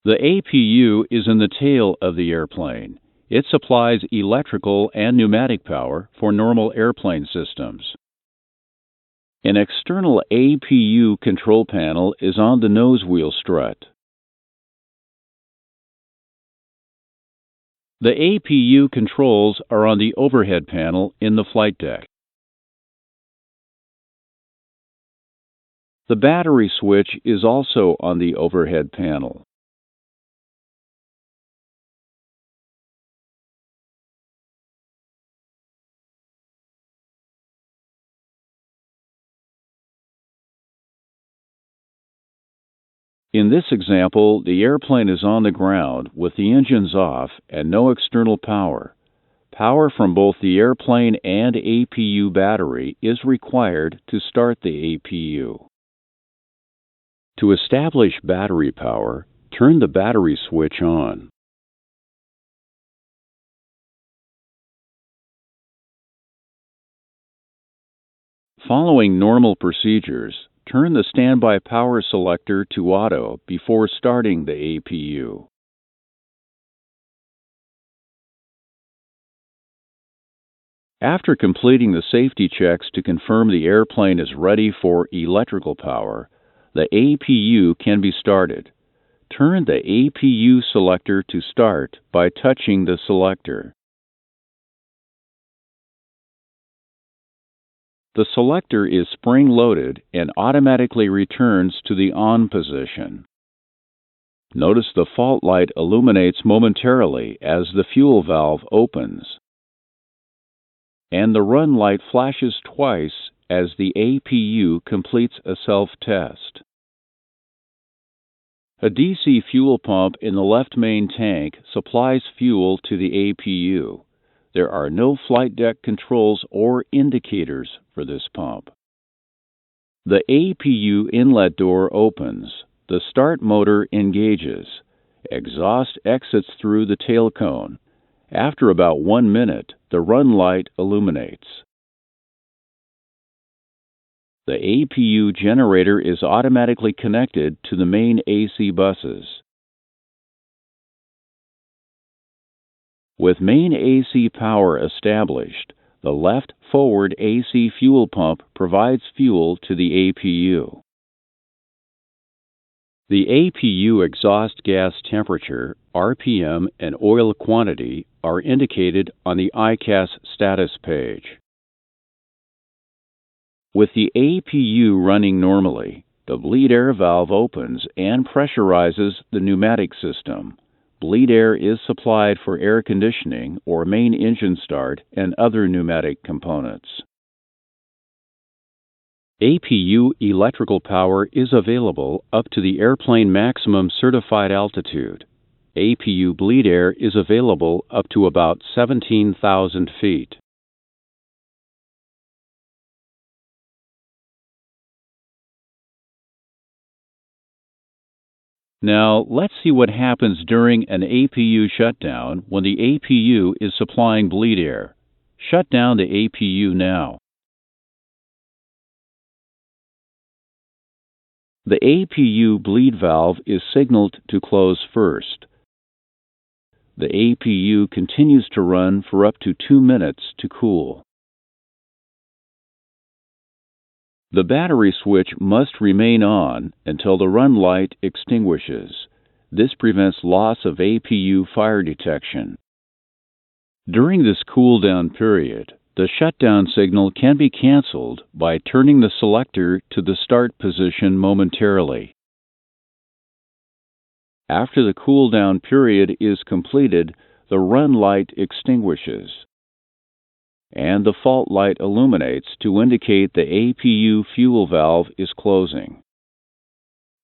The APU is in the tail of the airplane. It supplies electrical and pneumatic power for normal airplane systems. An external APU control panel is on the nose wheel strut. The APU controls are on the overhead panel in the flight deck. The battery switch is also on the overhead panel. In this example, the airplane is on the ground with the engines off and no external power. Power from both the airplane and APU battery is required to start the APU. To establish battery power, turn the battery switch on. Following normal procedures, turn the standby power selector to auto before starting the APU. After completing the safety checks to confirm the airplane is ready for electrical power, the APU can be started. Turn the APU selector to start by touching the selector. The selector is spring-loaded and automatically returns to the on position. Notice the fault light illuminates momentarily as the fuel valve opens, and the run light flashes twice as the APU completes a self-test. A DC fuel pump in the left main tank supplies fuel to the APU. There are no flight deck controls or indicators for this pump. The APU inlet door opens. The start motor engages. Exhaust exits through the tail cone. After about 1 minute, the run light illuminates. The APU generator is automatically connected to the main AC buses. With main AC power established, the left forward AC fuel pump provides fuel to the APU. The APU exhaust gas temperature, RPM, and oil quantity are indicated on the ICAS status page. With the APU running normally, the bleed air valve opens and pressurizes the pneumatic system. Bleed air is supplied for air conditioning or main engine start and other pneumatic components. APU electrical power is available up to the airplane maximum certified altitude. APU bleed air is available up to about 17,000 feet. Now, let's see what happens during an APU shutdown when the APU is supplying bleed air. Shut down the APU now. The APU bleed valve is signaled to close first. The APU continues to run for up to 2 minutes to cool. The battery switch must remain on until the run light extinguishes. This prevents loss of APU fire detection. During this cool-down period, the shutdown signal can be canceled by turning the selector to the start position momentarily. After the cool-down period is completed, the run light extinguishes, and the fault light illuminates to indicate the APU fuel valve is closing.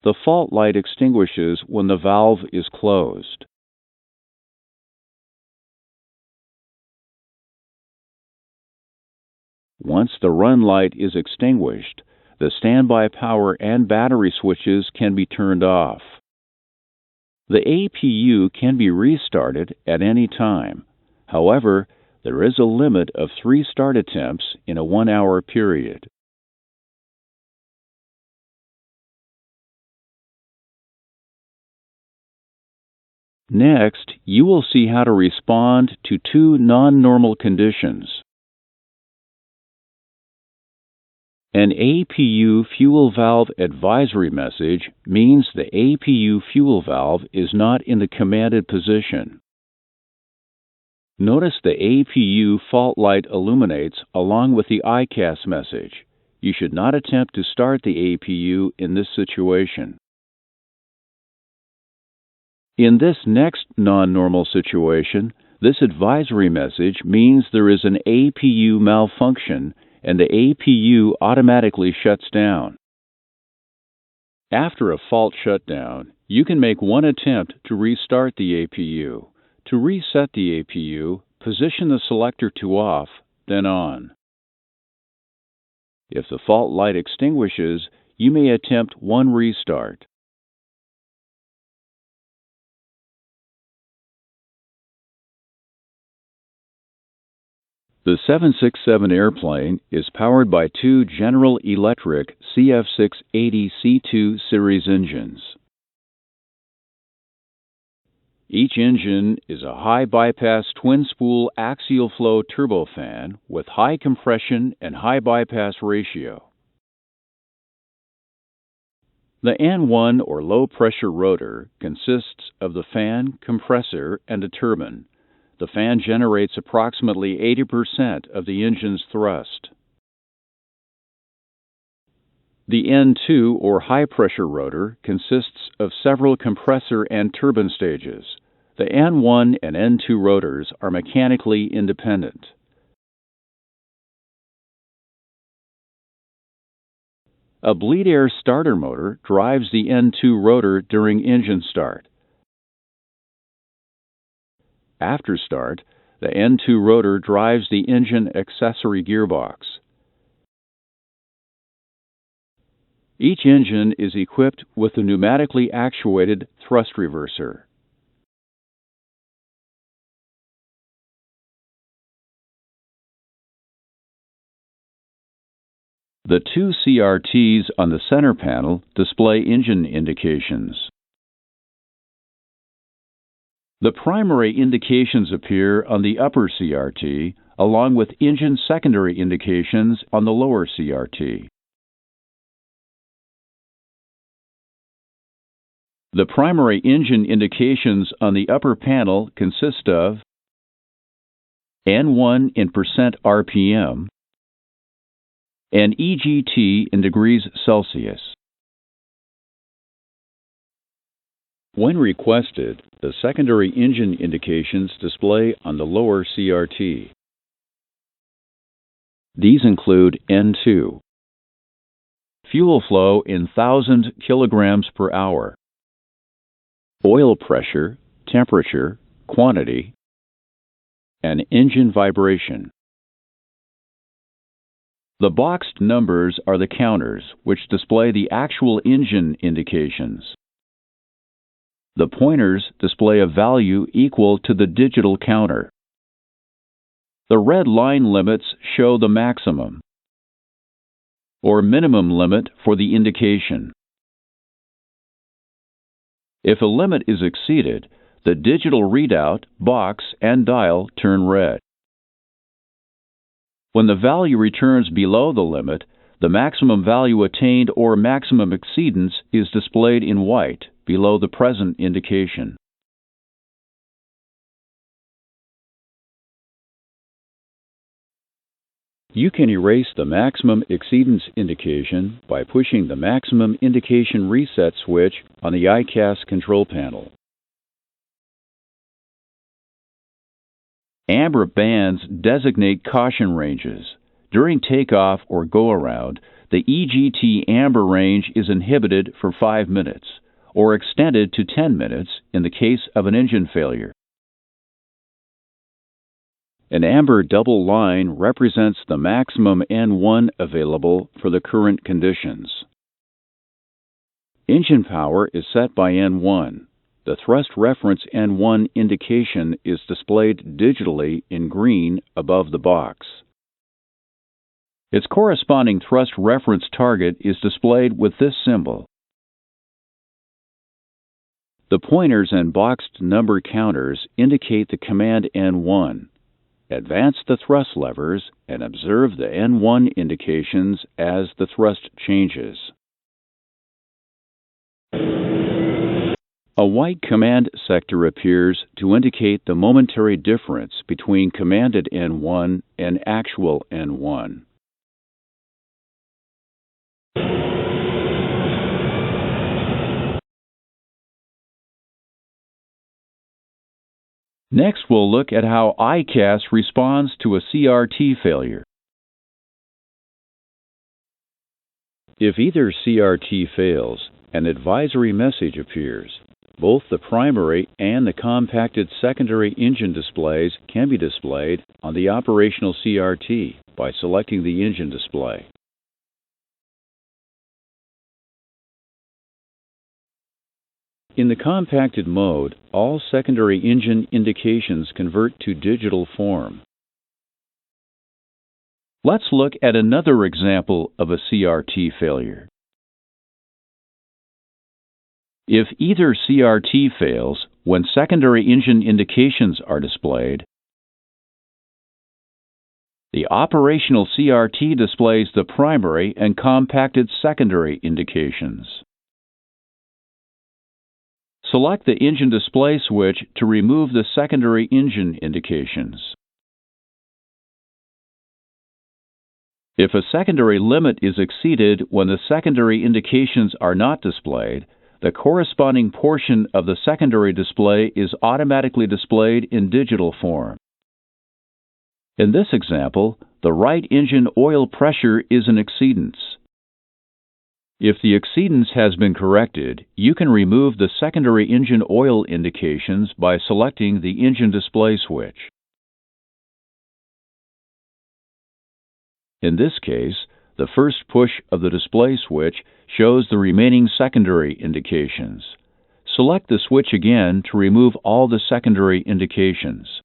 The fault light extinguishes when the valve is closed. Once the run light is extinguished, the standby power and battery switches can be turned off. The APU can be restarted at any time. However, there is a limit of 3 start attempts in a 1-hour period. Next, you will see how to respond to two non-normal conditions. An APU fuel valve advisory message means the APU fuel valve is not in the commanded position. Notice the APU fault light illuminates along with the ICAS message. You should not attempt to start the APU in this situation. In this next non-normal situation, this advisory message means there is an APU malfunction and the APU automatically shuts down. After a fault shutdown, you can make one attempt to restart the APU. To reset the APU, position the selector to off, then on. If the fault light extinguishes, you may attempt one restart. The 767 airplane is powered by two General Electric CF6-80C2 series engines. Each engine is a high-bypass twin-spool axial flow turbofan with high compression and high bypass ratio. The N1 or low-pressure rotor consists of the fan, compressor, and a turbine. The fan generates approximately 80% of the engine's thrust. The N2 or high-pressure rotor consists of several compressor and turbine stages. The N1 and N2 rotors are mechanically independent. A bleed air starter motor drives the N2 rotor during engine start. After start, the N2 rotor drives the engine accessory gearbox. Each engine is equipped with a pneumatically actuated thrust reverser. The two CRTs on the center panel display engine indications. The primary indications appear on the upper CRT, along with engine secondary indications on the lower CRT. The primary engine indications on the upper panel consist of N1 in % RPM and EGT in degrees Celsius. When requested, the secondary engine indications display on the lower CRT. These include N2, fuel flow in 1,000 kilograms per hour, oil pressure, temperature, quantity, and engine vibration. The boxed numbers are the counters, which display the actual engine indications. The pointers display a value equal to the digital counter. The red line limits show the maximum or minimum limit for the indication. If a limit is exceeded, the digital readout, box, and dial turn red. When the value returns below the limit, the maximum value attained or maximum exceedance is displayed in white below the present indication. You can erase the maximum exceedance indication by pushing the maximum indication reset switch on the ICAS control panel. Amber bands designate caution ranges. During takeoff or go-around, the EGT amber range is inhibited for 5 minutes, or extended to 10 minutes in the case of an engine failure. An amber double line represents the maximum N1 available for the current conditions. Engine power is set by N1. The thrust reference N1 indication is displayed digitally in green above the box. Its corresponding thrust reference target is displayed with this symbol. The pointers and boxed number counters indicate the command N1. Advance the thrust levers and observe the N1 indications as the thrust changes. A white command sector appears to indicate the momentary difference between commanded N1 and actual N1. Next, we'll look at how ICAS responds to a CRT failure. If either CRT fails, an advisory message appears. Both the primary and the compacted secondary engine displays can be displayed on the operational CRT by selecting the engine display. In the compacted mode, all secondary engine indications convert to digital form. Let's look at another example of a CRT failure. If either CRT fails when secondary engine indications are displayed, the operational CRT displays the primary and compacted secondary indications. Select the engine display switch to remove the secondary engine indications. If a secondary limit is exceeded when the secondary indications are not displayed, the corresponding portion of the secondary display is automatically displayed in digital form. In this example, the right engine oil pressure is an exceedance. If the exceedance has been corrected, you can remove the secondary engine oil indications by selecting the engine display switch. In this case, the first push of the display switch shows the remaining secondary indications. Select the switch again to remove all the secondary indications.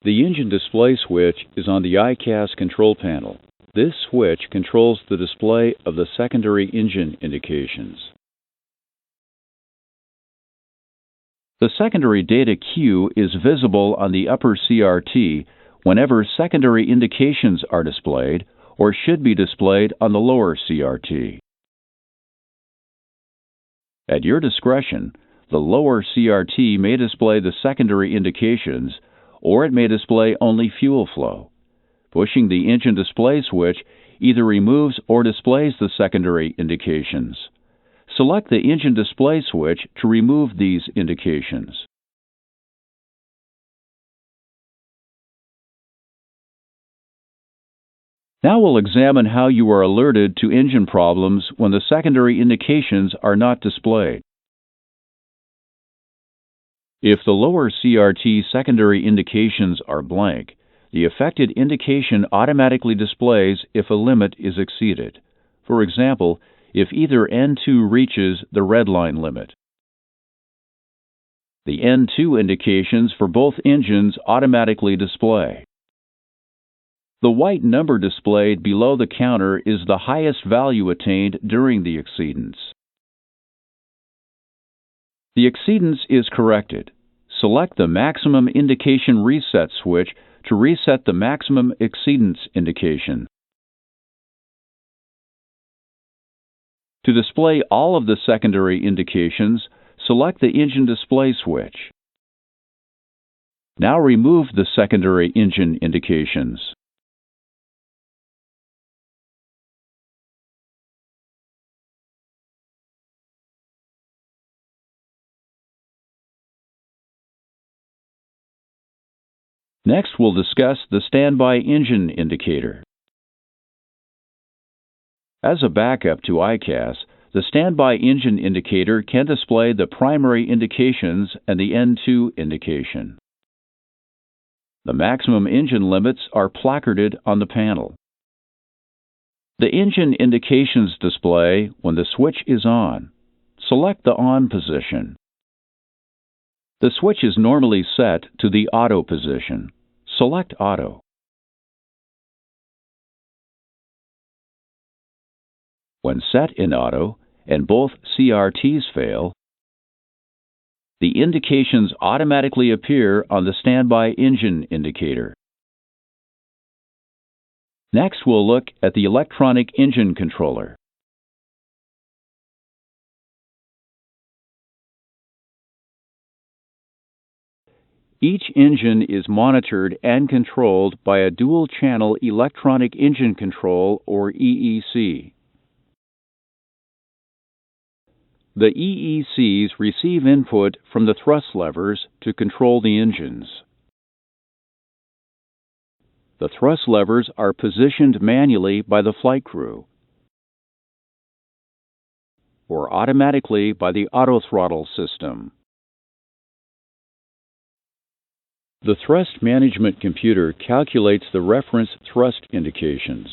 The engine display switch is on the ICAS control panel. This switch controls the display of the secondary engine indications. The secondary data queue is visible on the upper CRT whenever secondary indications are displayed or should be displayed on the lower CRT. At your discretion, the lower CRT may display the secondary indications, or it may display only fuel flow. Pushing the engine display switch either removes or displays the secondary indications. Select the engine display switch to remove these indications. Now we'll examine how you are alerted to engine problems when the secondary indications are not displayed. If the lower CRT secondary indications are blank, the affected indication automatically displays if a limit is exceeded. For example, if either N2 reaches the red line limit. The N2 indications for both engines automatically display. The white number displayed below the counter is the highest value attained during the exceedance. The exceedance is corrected. Select the maximum indication reset switch to reset the maximum exceedance indication. To display all of the secondary indications, select the engine display switch. Now remove the secondary engine indications. Next, we'll discuss the standby engine indicator. As a backup to ICAS, the standby engine indicator can display the primary indications and the N2 indication. The maximum engine limits are placarded on the panel. The engine indications display when the switch is on. Select the on position. The switch is normally set to the auto position. Select Auto. When set in auto and both CRTs fail, the indications automatically appear on the standby engine indicator. Next, we'll look at the electronic engine controller. Each engine is monitored and controlled by a dual-channel electronic engine control, or EEC. The EECs receive input from the thrust levers to control the engines. The thrust levers are positioned manually by the flight crew or automatically by the autothrottle system. The thrust management computer calculates the reference thrust indications.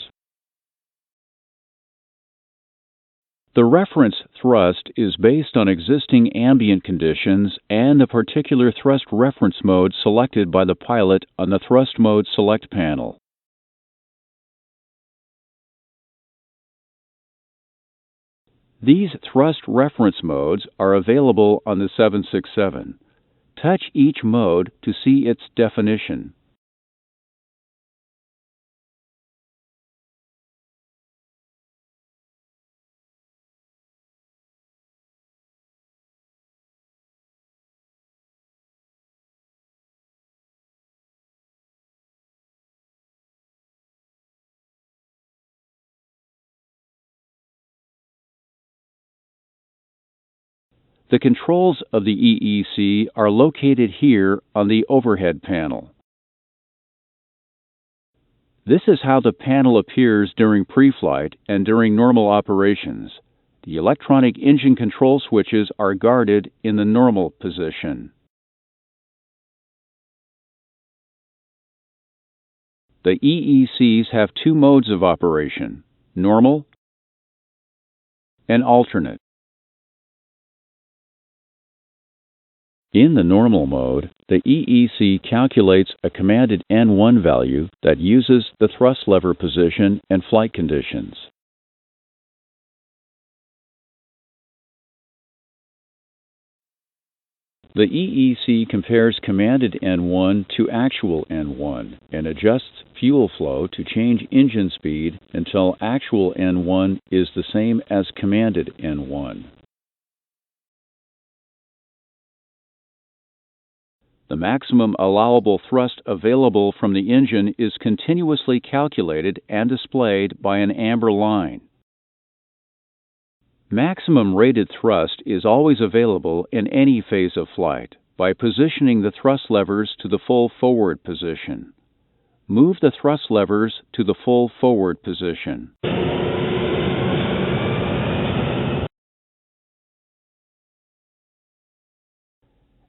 The reference thrust is based on existing ambient conditions and a particular thrust reference mode selected by the pilot on the Thrust Mode Select panel. These thrust reference modes are available on the 767. Touch each mode to see its definition. The controls of the EEC are located here on the overhead panel. This is how the panel appears during pre-flight and during normal operations. The electronic engine control switches are guarded in the normal position. The EECs have two modes of operation: normal and alternate. In the normal mode, the EEC calculates a commanded N1 value that uses the thrust lever position and flight conditions. The EEC compares commanded N1 to actual N1 and adjusts fuel flow to change engine speed until actual N1 is the same as commanded N1. The maximum allowable thrust available from the engine is continuously calculated and displayed by an amber line. Maximum rated thrust is always available in any phase of flight by positioning the thrust levers to the full forward position. Move the thrust levers to the full forward position.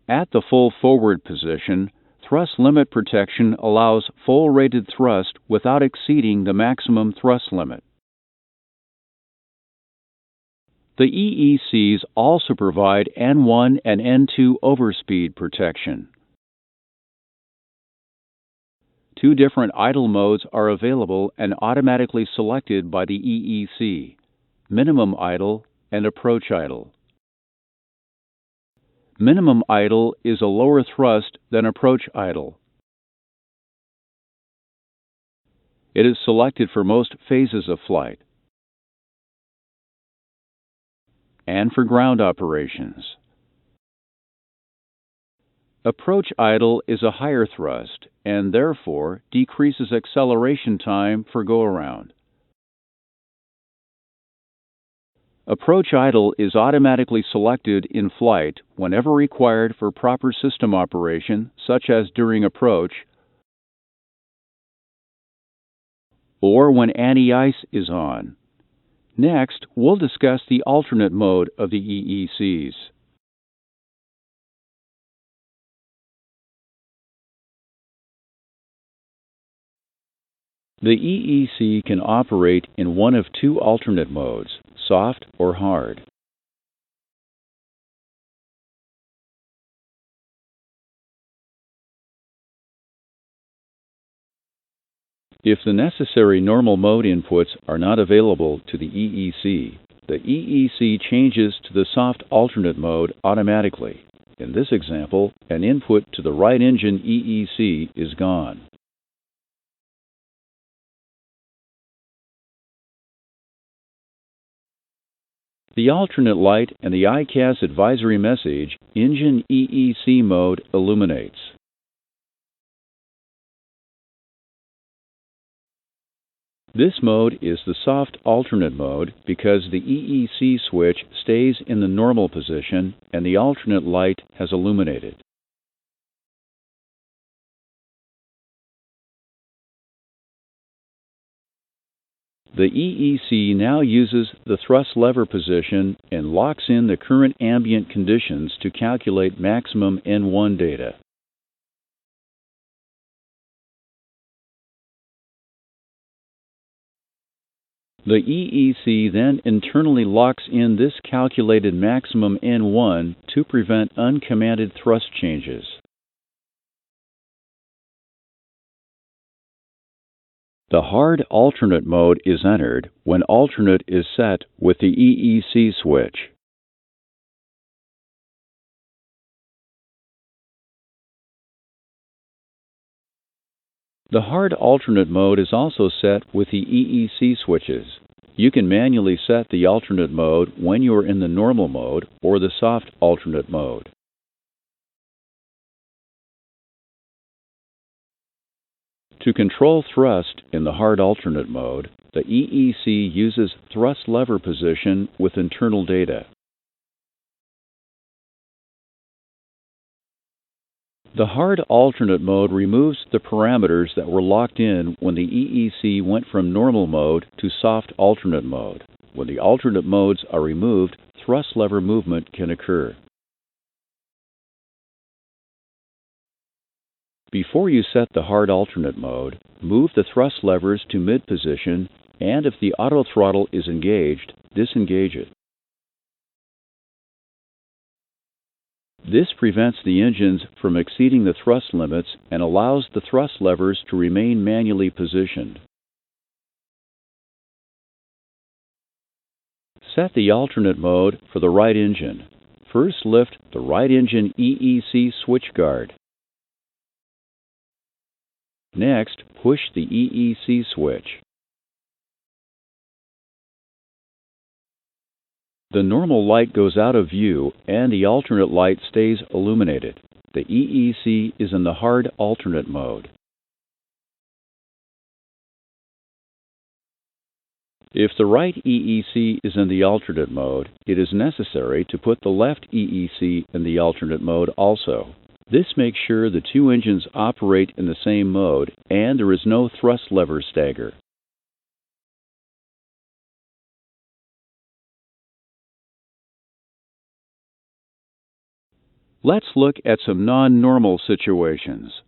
At the full forward position, thrust limit protection allows full rated thrust without exceeding the maximum thrust limit. The EECs also provide N1 and N2 overspeed protection. Two different idle modes are available and automatically selected by the EEC: minimum idle and approach idle. Minimum idle is a lower thrust than approach idle. It is selected for most phases of flight and for ground operations. Approach idle is a higher thrust and therefore decreases acceleration time for go-around. Approach idle is automatically selected in flight whenever required for proper system operation, such as during approach or when anti-ice is on. Next, we'll discuss the alternate mode of the EECs. The EEC can operate in one of two alternate modes: soft or hard. If the necessary normal mode inputs are not available to the EEC changes to the soft alternate mode automatically. In this example, an input to the right engine EEC is gone. The alternate light and the ICAS advisory message, Engine EEC mode, illuminates. This mode is the soft alternate mode because the EEC switch stays in the normal position and the alternate light has illuminated. The EEC now uses the thrust lever position and locks in the current ambient conditions to calculate maximum N1 data. The EEC then internally locks in this calculated maximum N1 to prevent uncommanded thrust changes. The hard alternate mode is entered when alternate is set with the EEC switch. The hard alternate mode is also set with the EEC switches. You can manually set the alternate mode when you are in the normal mode or the soft alternate mode. To control thrust in the hard alternate mode, the EEC uses thrust lever position with internal data. The hard alternate mode removes the parameters that were locked in when the EEC went from normal mode to soft alternate mode. When the alternate modes are removed, thrust lever movement can occur. Before you set the hard alternate mode, move the thrust levers to mid position, and if the auto throttle is engaged, disengage it. This prevents the engines from exceeding the thrust limits and allows the thrust levers to remain manually positioned. Set the alternate mode for the right engine. First lift the right engine EEC switch guard. Next, push the EEC switch. The normal light goes out of view and the alternate light stays illuminated. The EEC is in the hard alternate mode. If the right EEC is in the alternate mode, it is necessary to put the left EEC in the alternate mode also. This makes sure the two engines operate in the same mode and there is no thrust lever stagger. Let's look at some non-normal situations.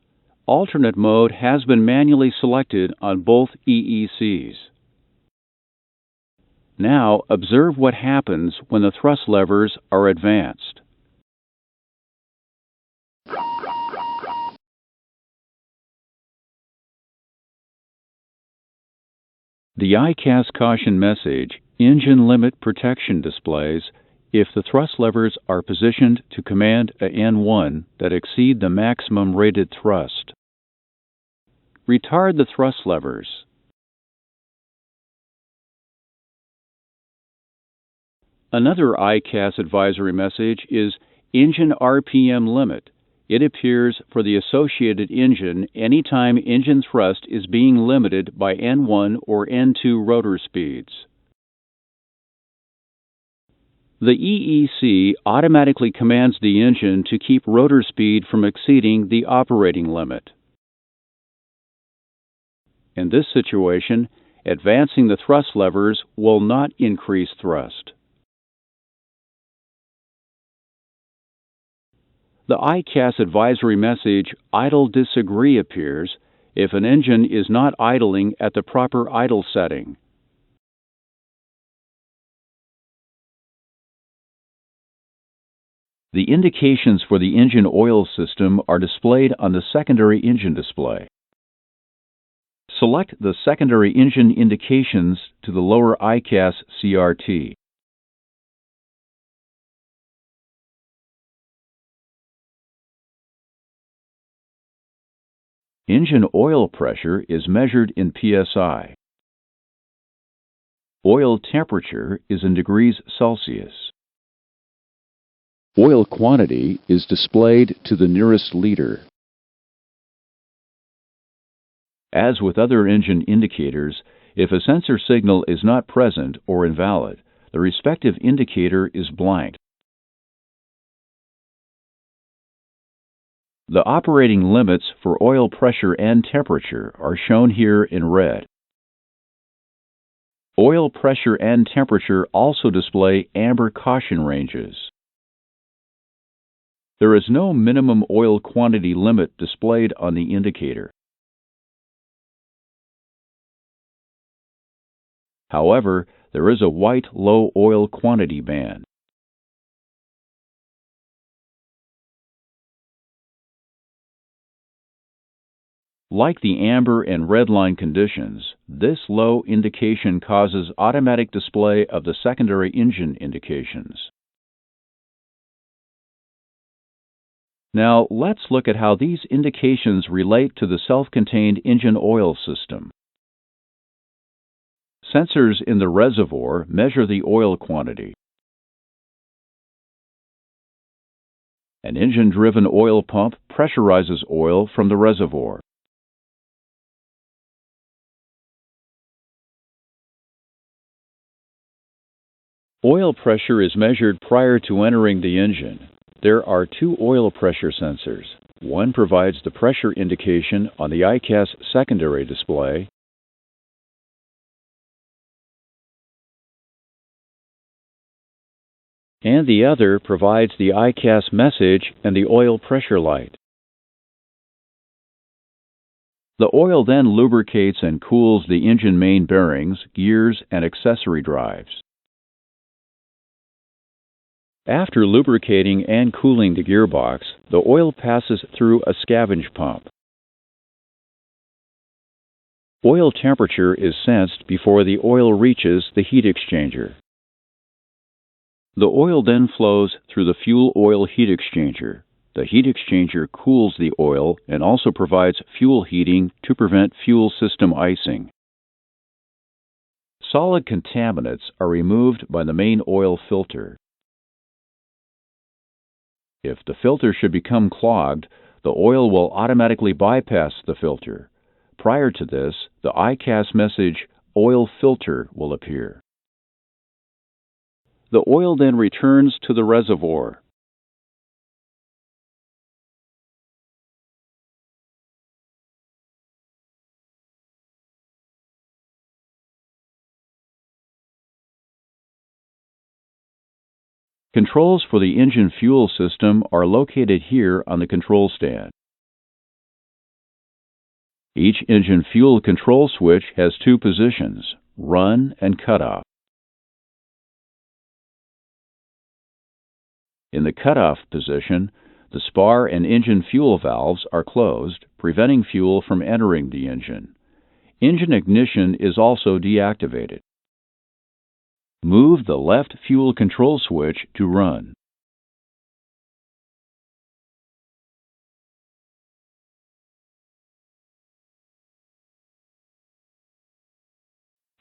Alternate mode has been manually selected on both EECs. Now observe what happens when the thrust levers are advanced. The ICAS caution message, Engine Limit Protection, displays if the thrust levers are positioned to command a N1 that exceed the maximum rated thrust. Retard the thrust levers. Another ICAS advisory message is Engine RPM Limit. It appears for the associated engine anytime engine thrust is being limited by N1 or N2 rotor speeds. The EEC automatically commands the engine to keep rotor speed from exceeding the operating limit. In this situation, advancing the thrust levers will not increase thrust. The ICAS advisory message, Idle Disagree, appears if an engine is not idling at the proper idle setting. The indications for the engine oil system are displayed on the secondary engine display. Select the secondary engine indications to the lower ICAS CRT. Engine oil pressure is measured in PSI. Oil temperature is in degrees Celsius. Oil quantity is displayed to the nearest liter. As with other engine indicators, if a sensor signal is not present or invalid, the respective indicator is blank. The operating limits for oil pressure and temperature are shown here in red. Oil pressure and temperature also display amber caution ranges. There is no minimum oil quantity limit displayed on the indicator. However, there is a white low oil quantity band. Like the amber and red line conditions, this low indication causes automatic display of the secondary engine indications. Now, let's look at how these indications relate to the self-contained engine oil system. Sensors in the reservoir measure the oil quantity. An engine-driven oil pump pressurizes oil from the reservoir. Oil pressure is measured prior to entering the engine. There are two oil pressure sensors. One provides the pressure indication on the ICAS secondary display, and the other provides the ICAS message and the oil pressure light. The oil then lubricates and cools the engine main bearings, gears, and accessory drives. After lubricating and cooling the gearbox, the oil passes through a scavenge pump. Oil temperature is sensed before the oil reaches the heat exchanger. The oil then flows through the fuel oil heat exchanger. The heat exchanger cools the oil and also provides fuel heating to prevent fuel system icing. Solid contaminants are removed by the main oil filter. If the filter should become clogged, the oil will automatically bypass the filter. Prior to this, the ICAS message, "Oil filter," will appear. The oil then returns to the reservoir. Controls for the engine fuel system are located here on the control stand. Each engine fuel control switch has two positions, run and cutoff. In the cutoff position, the spar and engine fuel valves are closed, preventing fuel from entering the engine. Engine ignition is also deactivated. Move the left fuel control switch to run.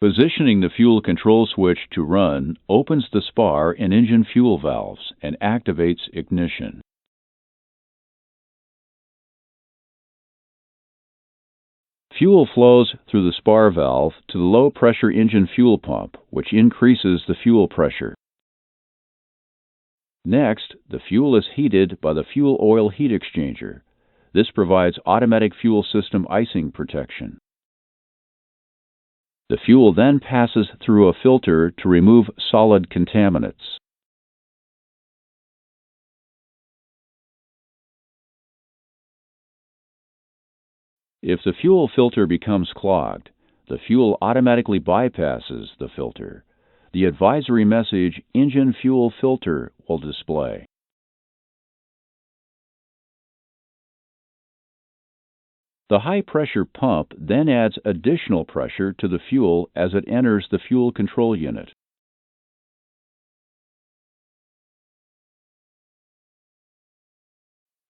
Positioning the fuel control switch to run opens the spar and engine fuel valves and activates ignition. Fuel flows through the spar valve to the low-pressure engine fuel pump, which increases the fuel pressure. Next, the fuel is heated by the fuel oil heat exchanger. This provides automatic fuel system icing protection. The fuel then passes through a filter to remove solid contaminants. If the fuel filter becomes clogged, the fuel automatically bypasses the filter. The advisory message, "Engine Fuel Filter," will display. The high-pressure pump then adds additional pressure to the fuel as it enters the fuel control unit.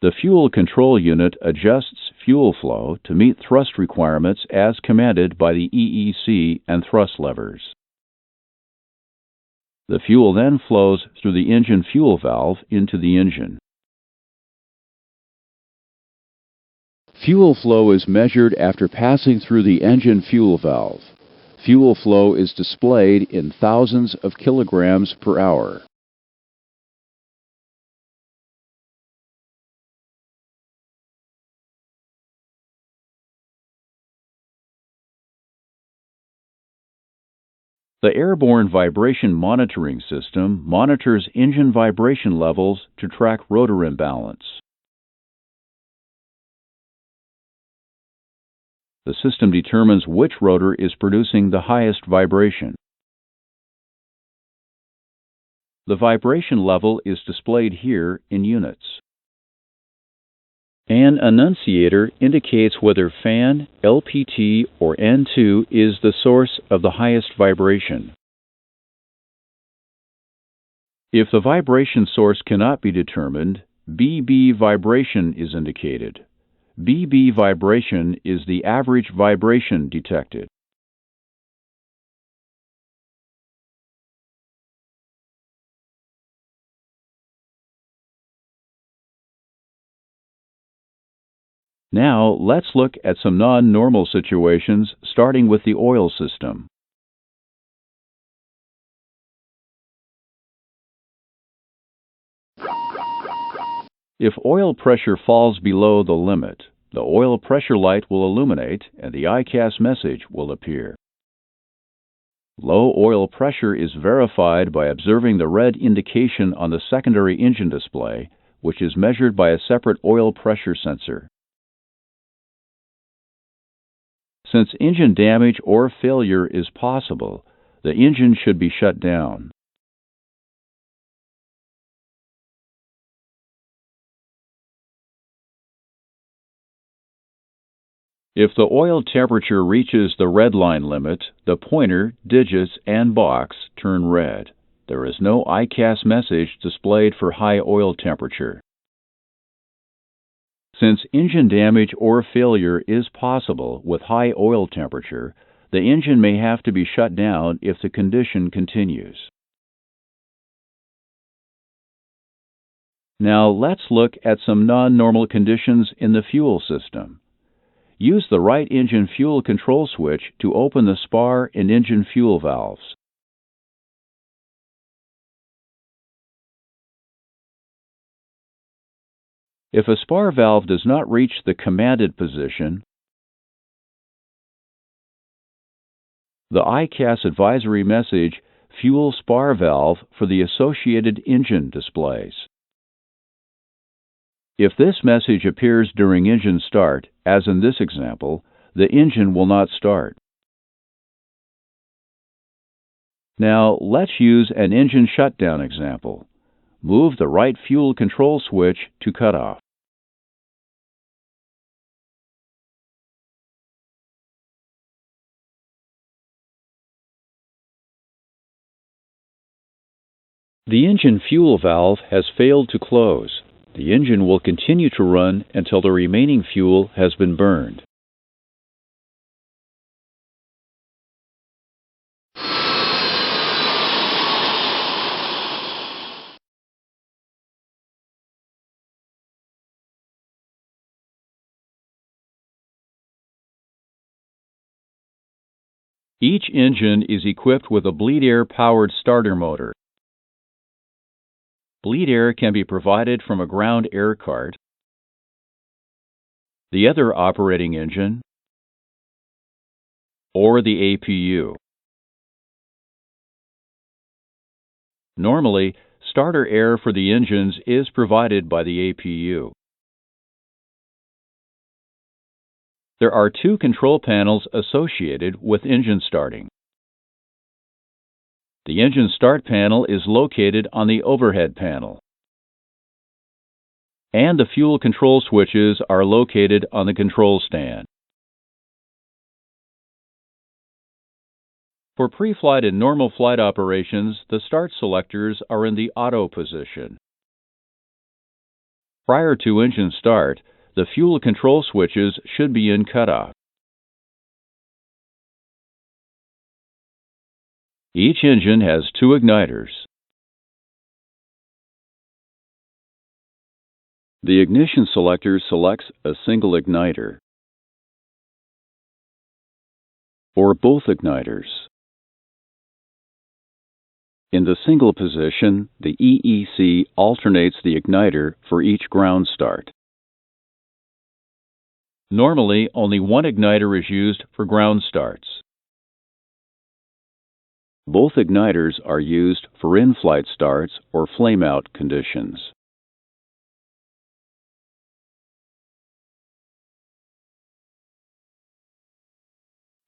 The fuel control unit adjusts fuel flow to meet thrust requirements as commanded by the EEC and thrust levers. The fuel then flows through the engine fuel valve into the engine. Fuel flow is measured after passing through the engine fuel valve. Fuel flow is displayed in thousands of kilograms per hour. The airborne vibration monitoring system monitors engine vibration levels to track rotor imbalance. The system determines which rotor is producing the highest vibration. The vibration level is displayed here in units. An annunciator indicates whether fan, LPT, or N2 is the source of the highest vibration. If the vibration source cannot be determined, BB vibration is indicated. BB vibration is the average vibration detected. Now, let's look at some non-normal situations, starting with the oil system. If oil pressure falls below the limit, the oil pressure light will illuminate and the ICAS message will appear. Low oil pressure is verified by observing the red indication on the secondary engine display, which is measured by a separate oil pressure sensor. Since engine damage or failure is possible, the engine should be shut down. If the oil temperature reaches the red line limit, the pointer, digits, and box turn red. There is no ICAS message displayed for high oil temperature. Since engine damage or failure is possible with high oil temperature, the engine may have to be shut down if the condition continues. Now let's look at some non-normal conditions in the fuel system. Use the right engine fuel control switch to open the spar and engine fuel valves. If a spar valve does not reach the commanded position, the ICAS advisory message, Fuel Spar Valve, for the associated engine displays. If this message appears during engine start, as in this example, the engine will not start. Now let's use an engine shutdown example. Move the right fuel control switch to cutoff. The engine fuel valve has failed to close. The engine will continue to run until the remaining fuel has been burned. Each engine is equipped with a bleed air-powered starter motor. Bleed air can be provided from a ground air cart, the other operating engine, or the APU. Normally, starter air for the engines is provided by the APU. There are two control panels associated with engine starting. The engine start panel is located on the overhead panel, and the fuel control switches are located on the control stand. For pre-flight and normal flight operations, the start selectors are in the auto position. Prior to engine start, the fuel control switches should be in cutoff. Each engine has two igniters. The ignition selector selects a single igniter or both igniters. In the single position, the EEC alternates the igniter for each ground start. Normally, only one igniter is used for ground starts. Both igniters are used for in-flight starts or flame-out conditions.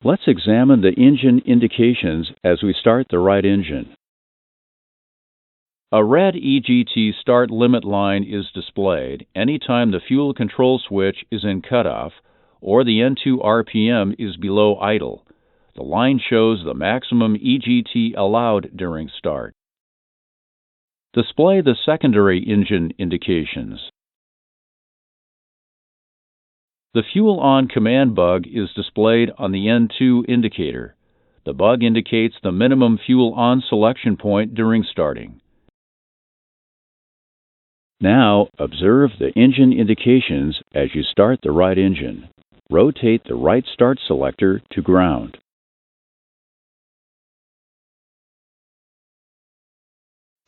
Let's examine the engine indications as we start the right engine. A red EGT start limit line is displayed anytime the fuel control switch is in cutoff or the N2 RPM is below idle. The line shows the maximum EGT allowed during start. Display the secondary engine indications. The Fuel On command bug is displayed on the N2 indicator. The bug indicates the minimum fuel on selection point during starting. Now, observe the engine indications as you start the right engine. Rotate the right start selector to ground.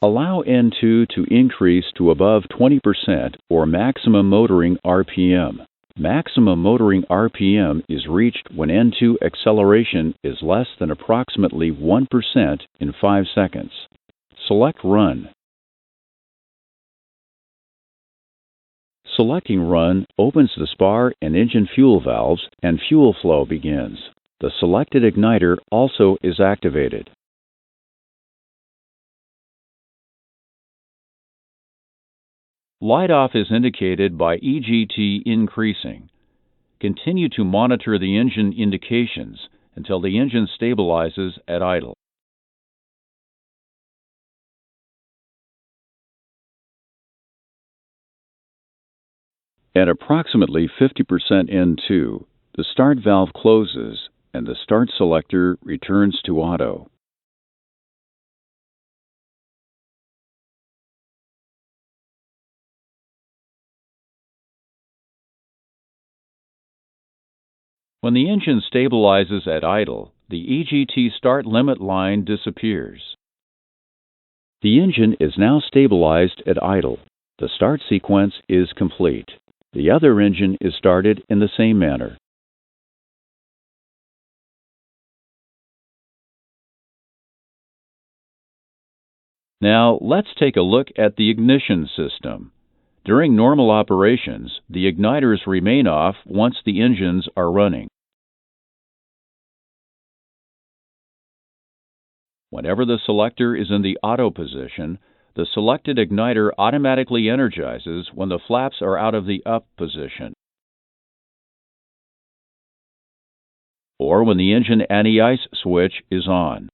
Allow N2 to increase to above 20% or maximum motoring RPM. Maximum motoring RPM is reached when N2 acceleration is less than approximately 1% in 5 seconds. Select Run. Selecting Run opens the spar and engine fuel valves and fuel flow begins. The selected igniter also is activated. Light off is indicated by EGT increasing. Continue to monitor the engine indications until the engine stabilizes at idle. At approximately 50% N2, the start valve closes and the start selector returns to auto. When the engine stabilizes at idle, the EGT start limit line disappears. The engine is now stabilized at idle. The start sequence is complete. The other engine is started in the same manner. Now, let's take a look at the ignition system. During normal operations, the igniters remain off once the engines are running. Whenever the selector is in the auto position, the selected igniter automatically energizes when the flaps are out of the up position, or when the engine anti-ice switch is on.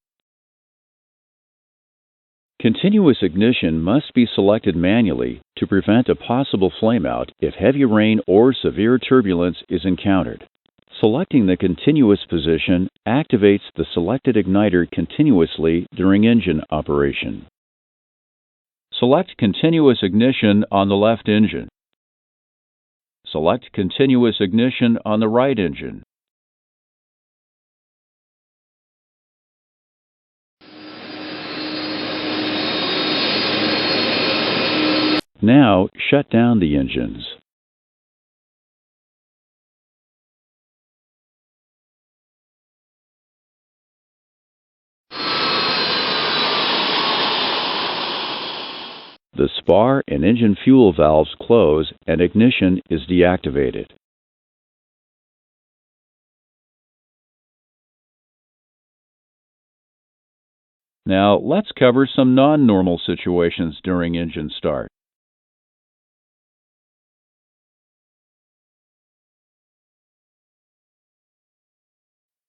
Continuous ignition must be selected manually to prevent a possible flameout if heavy rain or severe turbulence is encountered. Selecting the continuous position activates the selected igniter continuously during engine operation. Select Continuous Ignition on the left engine. Select Continuous Ignition on the right engine. Now, shut down the engines. The spar and engine fuel valves close and ignition is deactivated. Now, let's cover some non-normal situations during engine start.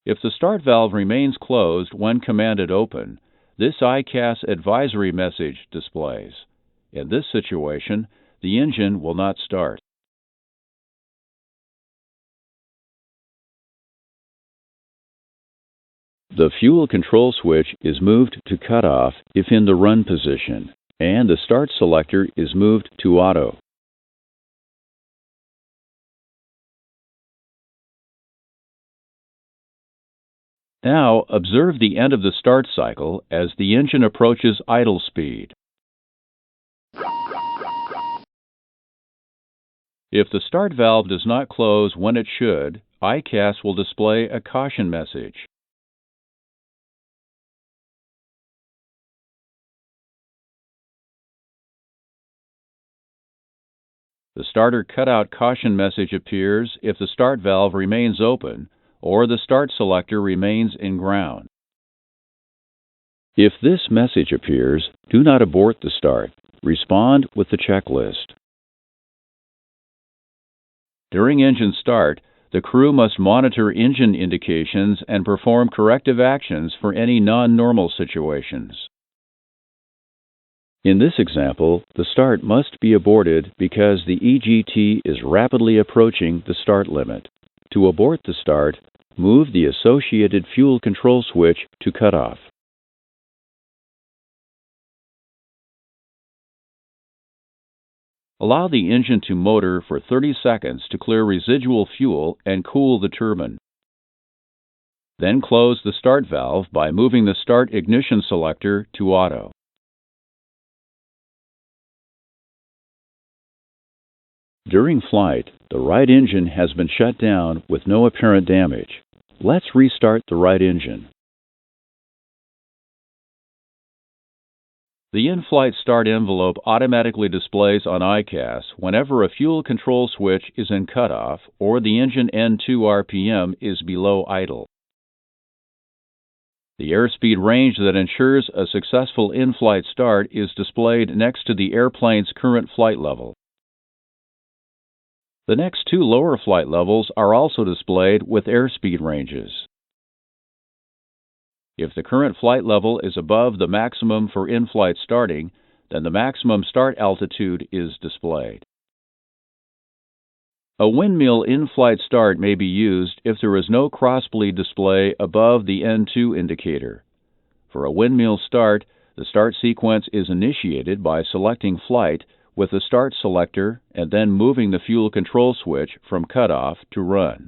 If the start valve remains closed when commanded open, this ICAS advisory message displays. In this situation, the engine will not start. The fuel control switch is moved to cutoff if in the run position, and the start selector is moved to auto. Now observe the end of the start cycle as the engine approaches idle speed. If the start valve does not close when it should, ICAS will display a caution message. The starter cutout caution message appears if the start valve remains open or the start selector remains in ground. If this message appears, do not abort the start. Respond with the checklist. During engine start, the crew must monitor engine indications and perform corrective actions for any non-normal situations. In this example, the start must be aborted because the EGT is rapidly approaching the start limit. To abort the start, move the associated fuel control switch to cutoff. Allow the engine to motor for 30 seconds to clear residual fuel and cool the turbine. Then close the start valve by moving the start ignition selector to auto. During flight, the right engine has been shut down with no apparent damage. Let's restart the right engine. The in-flight start envelope automatically displays on ICAS whenever a fuel control switch is in cutoff or the engine N2 RPM is below idle. The airspeed range that ensures a successful in-flight start is displayed next to the airplane's current flight level. The next two lower flight levels are also displayed with airspeed ranges. If the current flight level is above the maximum for in-flight starting, then the maximum start altitude is displayed. A windmill in-flight start may be used if there is no crossbleed display above the N2 indicator. For a windmill start, the start sequence is initiated by selecting flight with the start selector and then moving the fuel control switch from cutoff to run.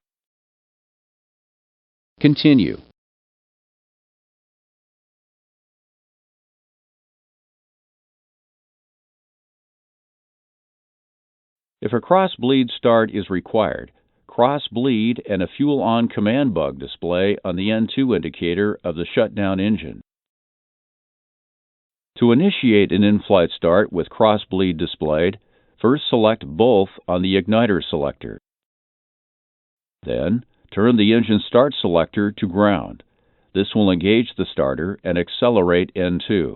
Continue. If a cross-bleed start is required, cross-bleed and a fuel on command bug display on the N2 indicator of the shutdown engine. To initiate an in-flight start with cross-bleed displayed, first select both on the igniter selector. Then, turn the engine start selector to ground. This will engage the starter and accelerate N2.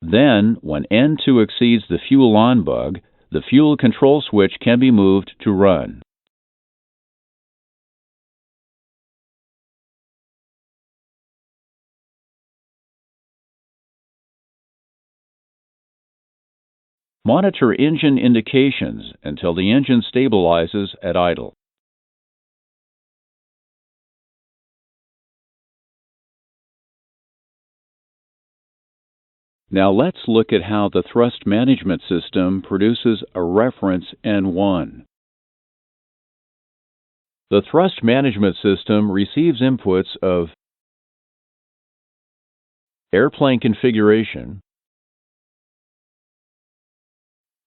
Then, when N2 exceeds the fuel on bug, the fuel control switch can be moved to run. Monitor engine indications until the engine stabilizes at idle. Now let's look at how the thrust management system produces a reference N1. The thrust management system receives inputs of airplane configuration,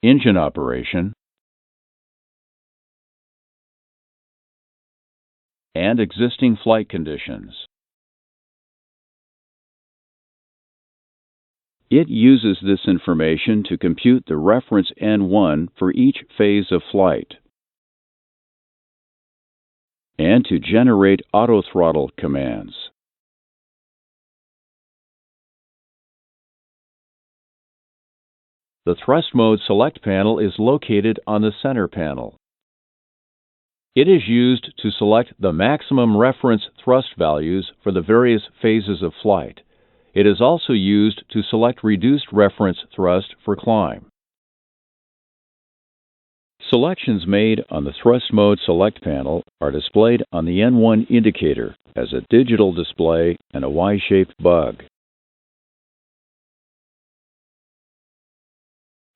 engine operation, and existing flight conditions. It uses this information to compute the reference N1 for each phase of flight and to generate autothrottle commands. The thrust mode select panel is located on the center panel. It is used to select the maximum reference thrust values for the various phases of flight. It is also used to select reduced reference thrust for climb. Selections made on the Thrust Mode Select panel are displayed on the N1 indicator as a digital display and a Y-shaped bug.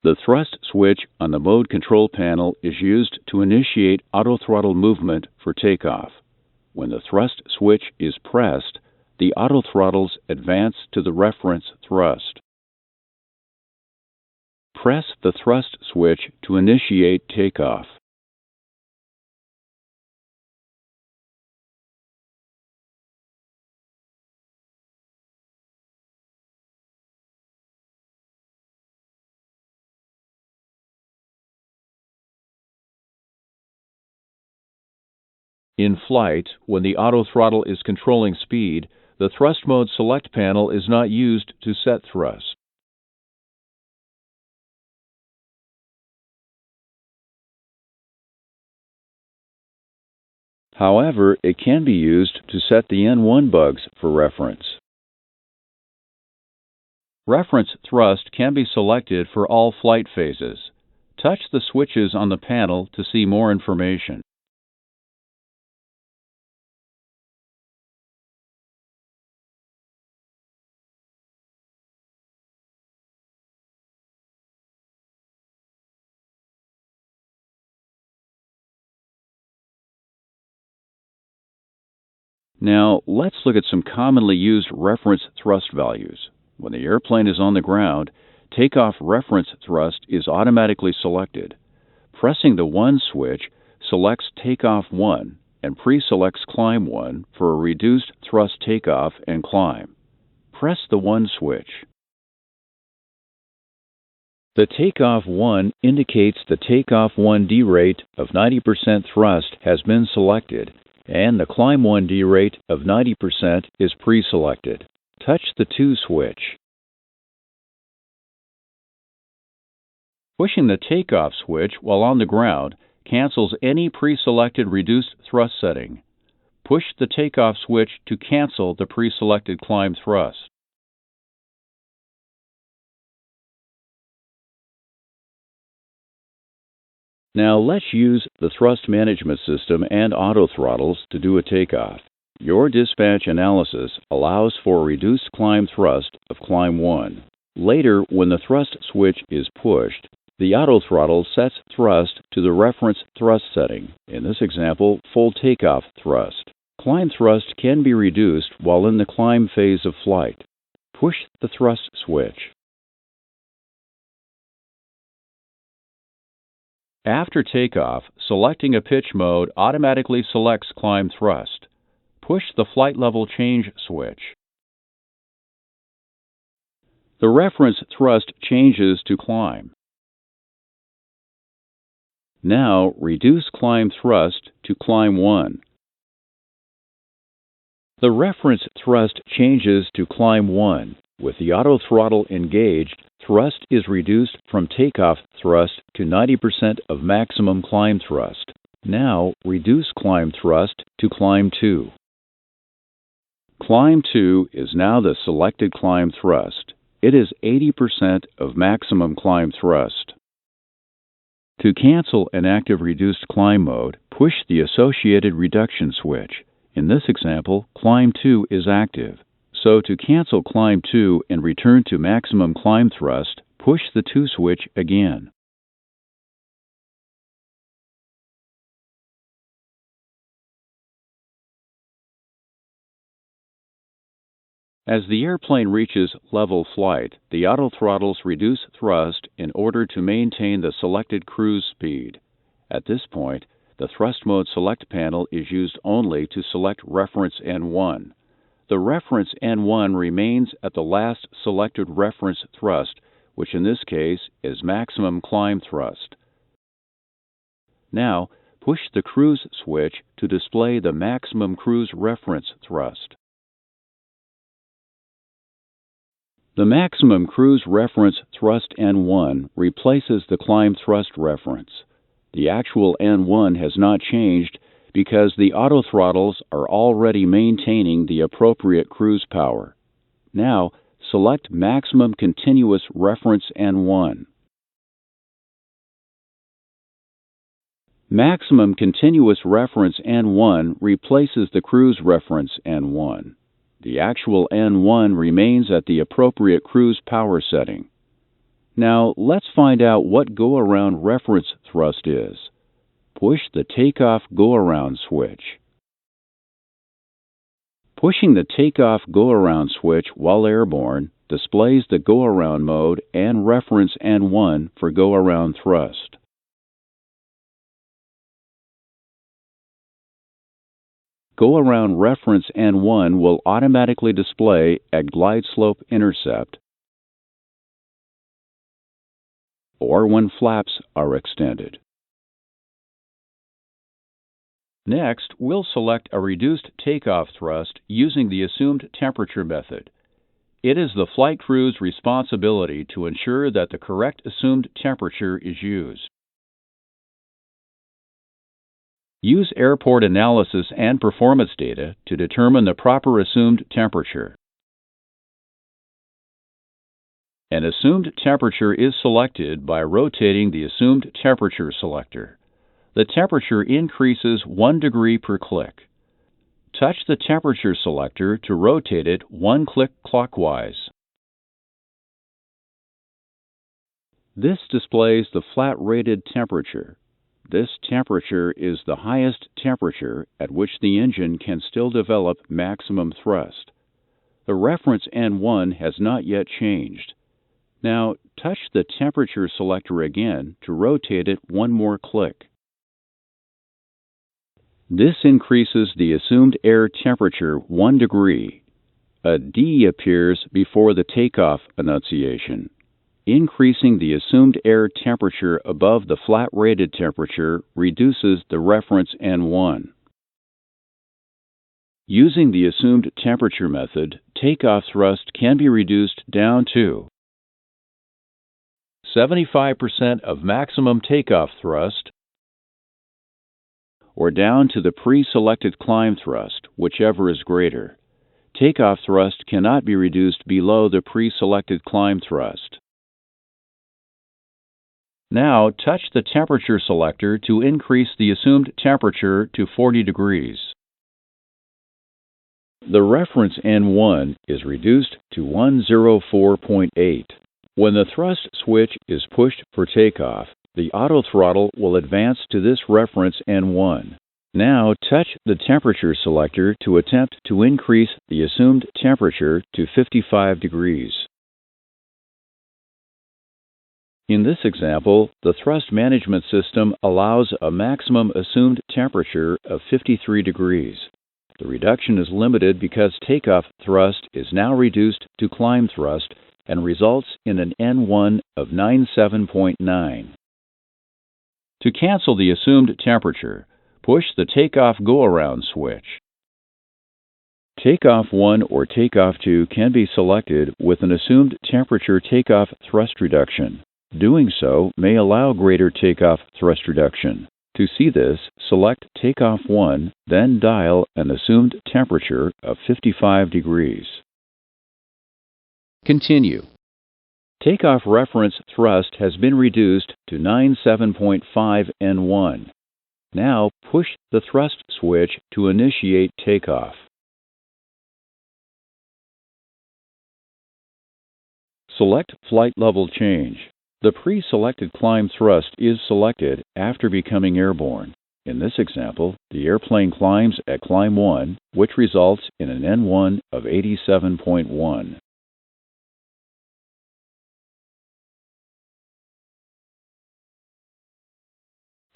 The thrust switch on the mode control panel is used to initiate autothrottle movement for takeoff. When the thrust switch is pressed, the autothrottles advance to the reference thrust. Press the thrust switch to initiate takeoff. In flight, when the autothrottle is controlling speed, the Thrust Mode Select panel is not used to set thrust. However, it can be used to set the N1 bugs for reference. Reference thrust can be selected for all flight phases. Touch the switches on the panel to see more information. Now, let's look at some commonly used reference thrust values. When the airplane is on the ground, takeoff reference thrust is automatically selected. Pressing the 1 switch selects Takeoff 1 and pre-selects Climb 1 for a reduced thrust takeoff and climb. Press the 1 switch. The Takeoff 1 indicates the Takeoff 1D rate of 90% thrust has been selected, and the Climb 1D rate of 90% is pre-selected. Touch the 2 switch. Pushing the takeoff switch while on the ground cancels any pre-selected reduced thrust setting. Push the takeoff switch to cancel the pre-selected climb thrust. Now let's use the thrust management system and autothrottles to do a takeoff. Your dispatch analysis allows for a reduced climb thrust of Climb 1. Later, when the thrust switch is pushed, the autothrottle sets thrust to the reference thrust setting, in this example, full takeoff thrust. Climb thrust can be reduced while in the climb phase of flight. Push the thrust switch. After takeoff, selecting a pitch mode automatically selects climb thrust. Push the flight level change switch. The reference thrust changes to climb. Now reduce climb thrust to Climb 1. The reference thrust changes to Climb 1. With the autothrottle engaged, thrust is reduced from takeoff thrust to 90% of maximum climb thrust. Now reduce climb thrust to Climb 2. Climb 2 is now the selected climb thrust. It is 80% of maximum climb thrust. To cancel an active reduced climb mode, push the associated reduction switch. In this example, Climb 2 is active. So to cancel Climb 2 and return to maximum climb thrust, push the 2 switch again. As the airplane reaches level flight, the autothrottles reduce thrust in order to maintain the selected cruise speed. At this point, the Thrust Mode Select panel is used only to select reference N1. The reference N1 remains at the last selected reference thrust, which in this case is maximum climb thrust. Now, push the cruise switch to display the maximum cruise reference thrust. The maximum cruise reference thrust N1 replaces the climb thrust reference. The actual N1 has not changed because the auto throttles are already maintaining the appropriate cruise power. Now, select Maximum Continuous Reference N1. Maximum Continuous Reference N1 replaces the cruise reference N1. The actual N1 remains at the appropriate cruise power setting. Now, let's find out what go-around reference thrust is. Push the Takeoff Go-Around switch. Pushing the Takeoff Go-Around switch while airborne displays the go-around mode and reference N1 for go-around thrust. Go-around reference N1 will automatically display at glide slope intercept or when flaps are extended. Next, we'll select a reduced takeoff thrust using the assumed temperature method. It is the flight crew's responsibility to ensure that the correct assumed temperature is used. Use airport analysis and performance data to determine the proper assumed temperature. An assumed temperature is selected by rotating the assumed temperature selector. The temperature increases 1 degree per click. Touch the temperature selector to rotate it 1 click clockwise. This displays the flat-rated temperature. This temperature is the highest temperature at which the engine can still develop maximum thrust. The reference N1 has not yet changed. Now, touch the temperature selector again to rotate it 1 more click. This increases the assumed air temperature 1 degree. A D appears before the takeoff annunciation. Increasing the assumed air temperature above the flat-rated temperature reduces the reference N1. Using the assumed temperature method, takeoff thrust can be reduced down to 75% of maximum takeoff thrust, or down to the pre-selected climb thrust, whichever is greater. Takeoff thrust cannot be reduced below the pre-selected climb thrust. Now, touch the temperature selector to increase the assumed temperature to 40 degrees. The reference N1 is reduced to 104.8. When the thrust switch is pushed for takeoff, the auto throttle will advance to this reference N1. Now, touch the temperature selector to attempt to increase the assumed temperature to 55 degrees. In this example, the thrust management system allows a maximum assumed temperature of 53 degrees. The reduction is limited because takeoff thrust is now reduced to climb thrust and results in an N1 of 97.9. To cancel the assumed temperature, push the Takeoff Go-Around switch. Takeoff 1 or Takeoff 2 can be selected with an assumed temperature takeoff thrust reduction. Doing so may allow greater takeoff thrust reduction. To see this, select Takeoff 1, then dial an assumed temperature of 55 degrees. Continue. Takeoff reference thrust has been reduced to 97.5 N1. Now push the thrust switch to initiate takeoff. Select Flight Level Change. The pre-selected climb thrust is selected after becoming airborne. In this example, the airplane climbs at Climb 1, which results in an N1 of 87.1.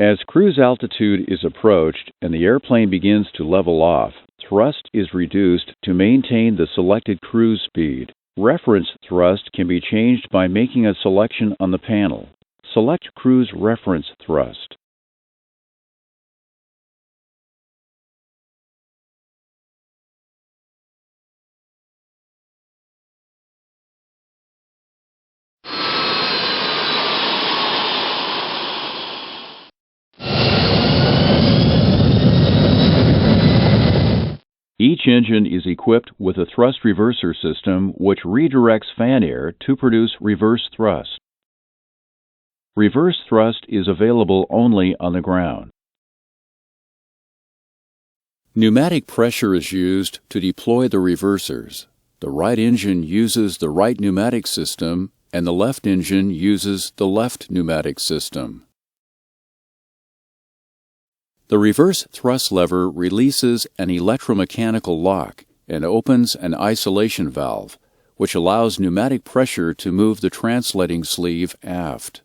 As cruise altitude is approached and the airplane begins to level off, thrust is reduced to maintain the selected cruise speed. Reference thrust can be changed by making a selection on the panel. Select Cruise Reference Thrust. Each engine is equipped with a thrust reverser system which redirects fan air to produce reverse thrust. Reverse thrust is available only on the ground. Pneumatic pressure is used to deploy the reversers. The right engine uses the right pneumatic system, and the left engine uses the left pneumatic system. The reverse thrust lever releases an electromechanical lock and opens an isolation valve, which allows pneumatic pressure to move the translating sleeve aft.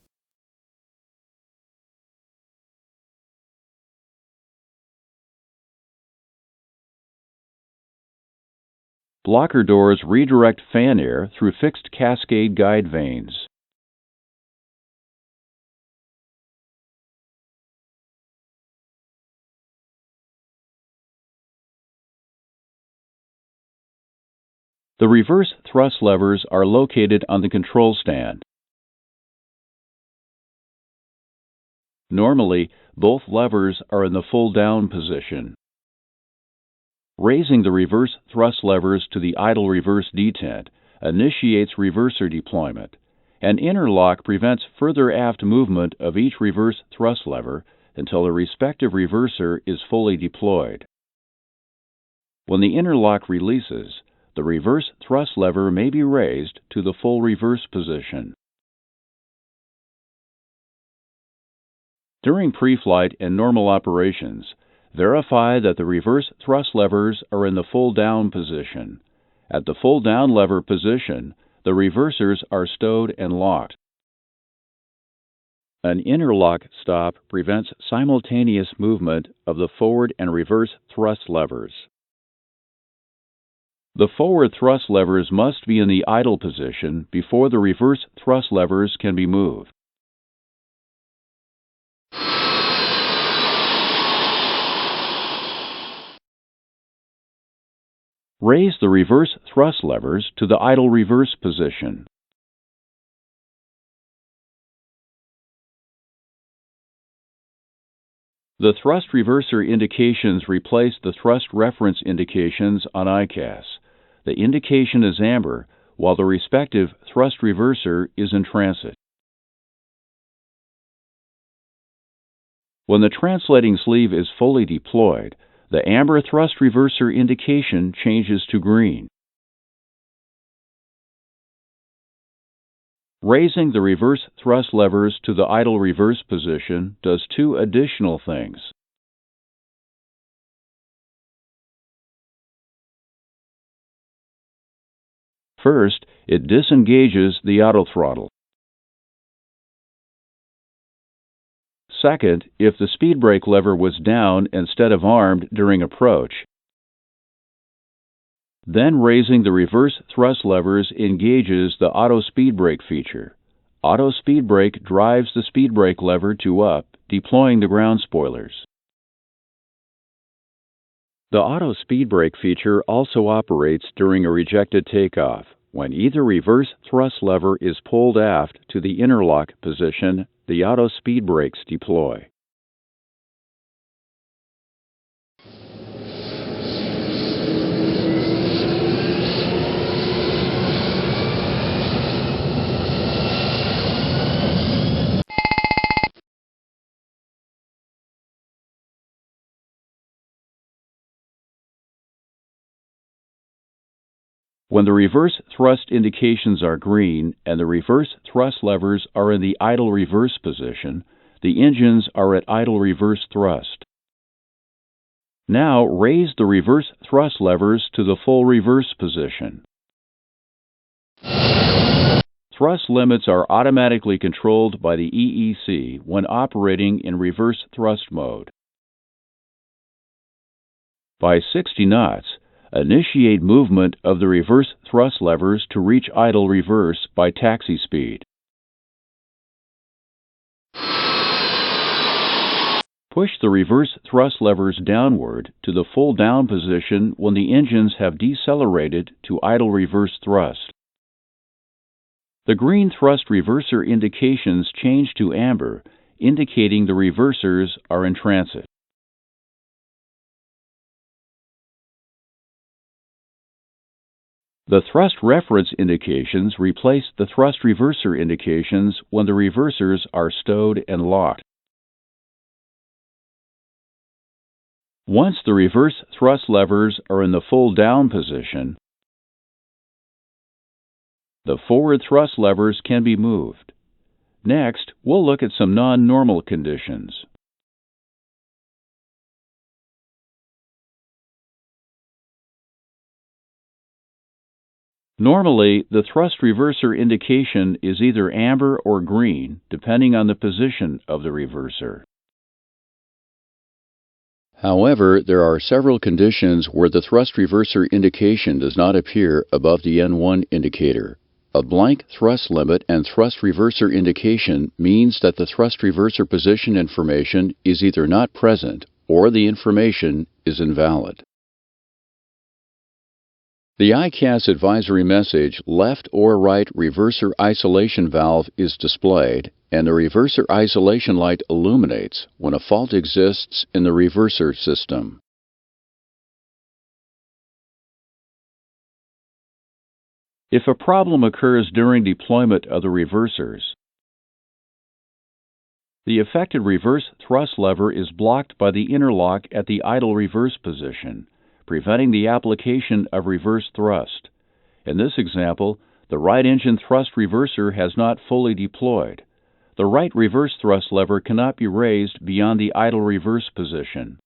Blocker doors redirect fan air through fixed cascade guide vanes. The reverse thrust levers are located on the control stand. Normally, both levers are in the full down position. Raising the reverse thrust levers to the idle reverse detent initiates reverser deployment. An interlock prevents further aft movement of each reverse thrust lever until the respective reverser is fully deployed. When the interlock releases, the reverse thrust lever may be raised to the full reverse position. During pre-flight and normal operations, verify that the reverse thrust levers are in the full down position. At the full down lever position, the reversers are stowed and locked. An interlock stop prevents simultaneous movement of the forward and reverse thrust levers. The forward thrust levers must be in the idle position before the reverse thrust levers can be moved. Raise the reverse thrust levers to the idle reverse position. The thrust reverser indications replace the thrust reference indications on ICAS. The indication is amber, while the respective thrust reverser is in transit. When the translating sleeve is fully deployed, the amber thrust reverser indication changes to green. Raising the reverse thrust levers to the idle reverse position does two additional things. First, it disengages the autothrottle. Second, if the speed brake lever was down instead of armed during approach, then raising the reverse thrust levers engages the auto speed brake feature. Auto speed brake drives the speed brake lever to up, deploying the ground spoilers. The auto speed brake feature also operates during a rejected takeoff, when either reverse thrust lever is pulled aft to the interlock position. The auto speed brakes deploy. When the reverse thrust indications are green and the reverse thrust levers are in the idle reverse position, the engines are at idle reverse thrust. Now raise the reverse thrust levers to the full reverse position. Thrust limits are automatically controlled by the EEC when operating in reverse thrust mode. By 60 knots, initiate movement of the reverse thrust levers to reach idle reverse by taxi speed. Push the reverse thrust levers downward to the full down position when the engines have decelerated to idle reverse thrust. The green thrust reverser indications change to amber, indicating the reversers are in transit. The thrust reference indications replace the thrust reverser indications when the reversers are stowed and locked. Once the reverse thrust levers are in the full down position, the forward thrust levers can be moved. Next, we'll look at some non-normal conditions. Normally, the thrust reverser indication is either amber or green, depending on the position of the reverser. However, there are several conditions where the thrust reverser indication does not appear above the N1 indicator. A blank thrust limit and thrust reverser indication means that the thrust reverser position information is either not present or the information is invalid. The ICAS advisory message left or right reverser isolation valve is displayed, and the reverser isolation light illuminates when a fault exists in the reverser system. If a problem occurs during deployment of the reversers, the affected reverse thrust lever is blocked by the interlock at the idle reverse position, preventing the application of reverse thrust. In this example, the right engine thrust reverser has not fully deployed. The right reverse thrust lever cannot be raised beyond the idle reverse position.